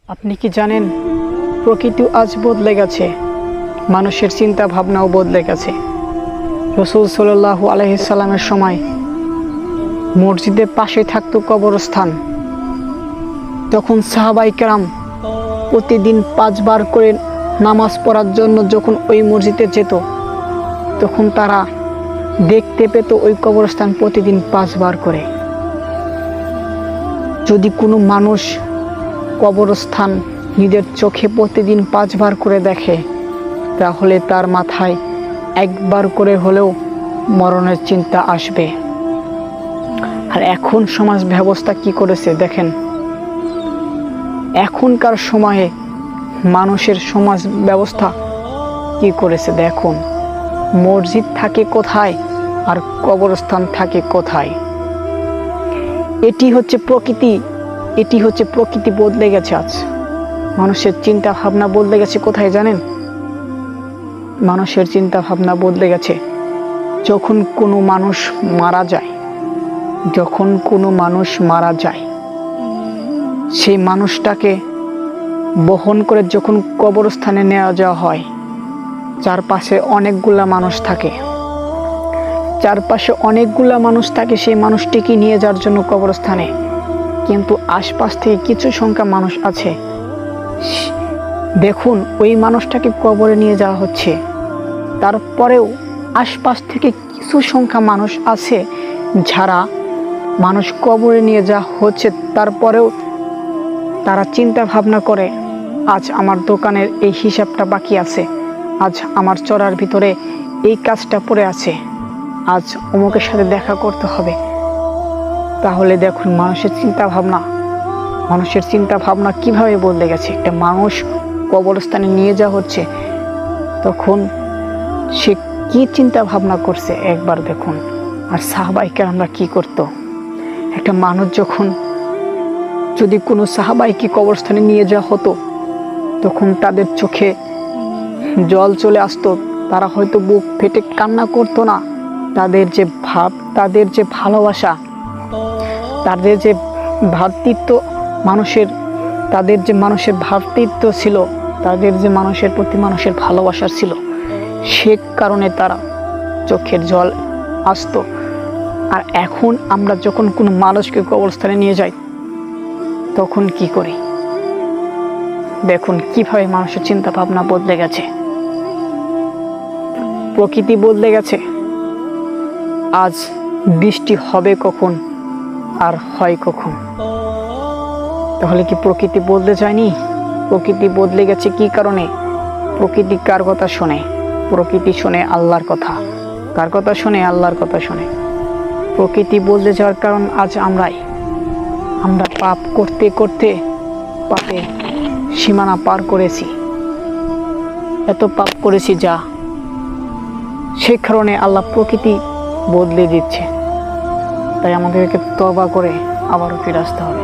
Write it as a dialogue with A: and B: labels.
A: আপনি কি জানেন প্রকৃতি আজ বদলে গেছে, মানুষের চিন্তা ভাবনাও বদলে গেছে। রাসূল সাল্লাল্লাহু আলাইহি সাল্লামের সময় মসজিদের পাশে থাকতো কবরস্থান। তখন সাহাবায়ে কেরাম প্রতিদিন 5 বার করে নামাজ পড়ার জন্য যখন ওই মসজিদে যেত, তখন তারা দেখতে পেত ওই কবরস্থান প্রতিদিন 5 বার করে। যদি কোনো মানুষ কবরস্থান নিজের চোখে প্রতিদিন 5 বার করে দেখে, তাহলে তার মাথায় একবার করে হলেও মরণের চিন্তা আসবে। আর এখন সমাজ ব্যবস্থা কি করেছে দেখেন, এখনকার সময়ে মানুষের সমাজ ব্যবস্থা কি করেছে দেখুন। মসজিদ থাকে কোথায় আর কবরস্থান থাকে কোথায়। এটি হচ্ছে প্রকৃতি বদলে গেছে। আজ মানুষের চিন্তা ভাবনা বদলে গেছে কোথায় জানেন? মানুষের চিন্তা ভাবনা বদলে গেছে যখন কোনো মানুষ মারা যায়, সেই মানুষটাকে বহন করে যখন কবরস্থানে নেওয়া যাওয়া হয়, চারপাশে অনেকগুলা মানুষ থাকে সেই মানুষটিকে নিয়ে যাওয়ার জন্য কবরস্থানে। কিন্তু আশপাশ থেকে কিছু সংখ্যা মানুষ আছে, দেখুন ওই মানুষটাকে কবরে নিয়ে যাওয়া হচ্ছে, তারপরেও আশপাশ থেকে কিছু সংখ্যা মানুষ আছে যারা মানুষ কবরে নিয়ে যাওয়া হচ্ছে, তারপরেও তারা চিন্তা ভাবনা করে, আজ আমার দোকানের এই হিসাবটা বাকি আছে, আজ আমার চড়ার ভিতরে এই কাজটা পড়ে আছে, আজ অমুকের সাথে দেখা করতে হবে। তাহলে দেখুন মানুষের চিন্তা ভাবনা কিভাবে বদলে গেছে। একটা মানুষ কবরস্থানে নিয়ে যাওয়া হচ্ছে, তখন সে কি চিন্তা ভাবনা করছে একবার দেখুন। আর সাহাবায়ে কেরামরা কি করত, একটা মানুষ যদি কোনো সাহাবাইকে কবরস্থানে নিয়ে যাওয়া হতো, তখন তাদের চোখে জল চলে আসতো, তারা হয়তো বুক ফেটে কান্না করতো না। তাদের যে ভাব, তাদের যে ভালোবাসা, তাদের যে ভ্রাতৃত্ব, মানুষের ভ্রাতৃত্ব ছিল, তাদের যে মানুষের প্রতি মানুষের ভালোবাসা ছিল, সে কারণে তারা চোখের জল আসতো। আর এখন আমরা যখন কোনো মানুষকে কবরস্থানে নিয়ে যাই, তখন কি করি দেখুন কিভাবে মানুষের চিন্তা ভাবনা বদলে গেছে। প্রকৃতি বদলে গেছে। আজ বৃষ্টি হবে কখন আর হয় কখন? তাহলে কি প্রকৃতি বদলে যায়নি? প্রকৃতি বদলে গেছে কি কারণে? প্রকৃতি কার কথা শোনে? প্রকৃতি শোনে আল্লাহর কথা। কার কথা শোনে? আল্লাহর কথা শোনে। প্রকৃতি বদলে যাওয়ার কারণ আজ আমরা পাপ করতে করতে পাপে সীমানা পার করেছি, এত পাপ করেছি যা, সে কারণে আল্লাহ প্রকৃতি বদলে দিচ্ছে। তাই আমাদেরকে তওবা করে আবারও ফিরে আসতে হবে।